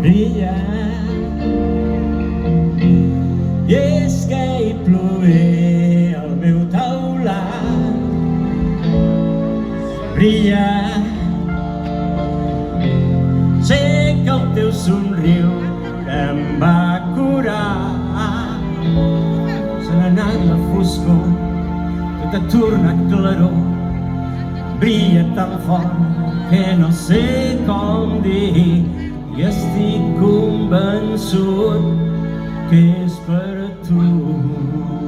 brilla. I és que hi plover al meu teulat. Brilla. Sé que el teu somriure em va curar. Se n'ha anat la foscor, tot ha tornat claror. Brilla tan fort que no sé com dir, i estic convençut que és per tu.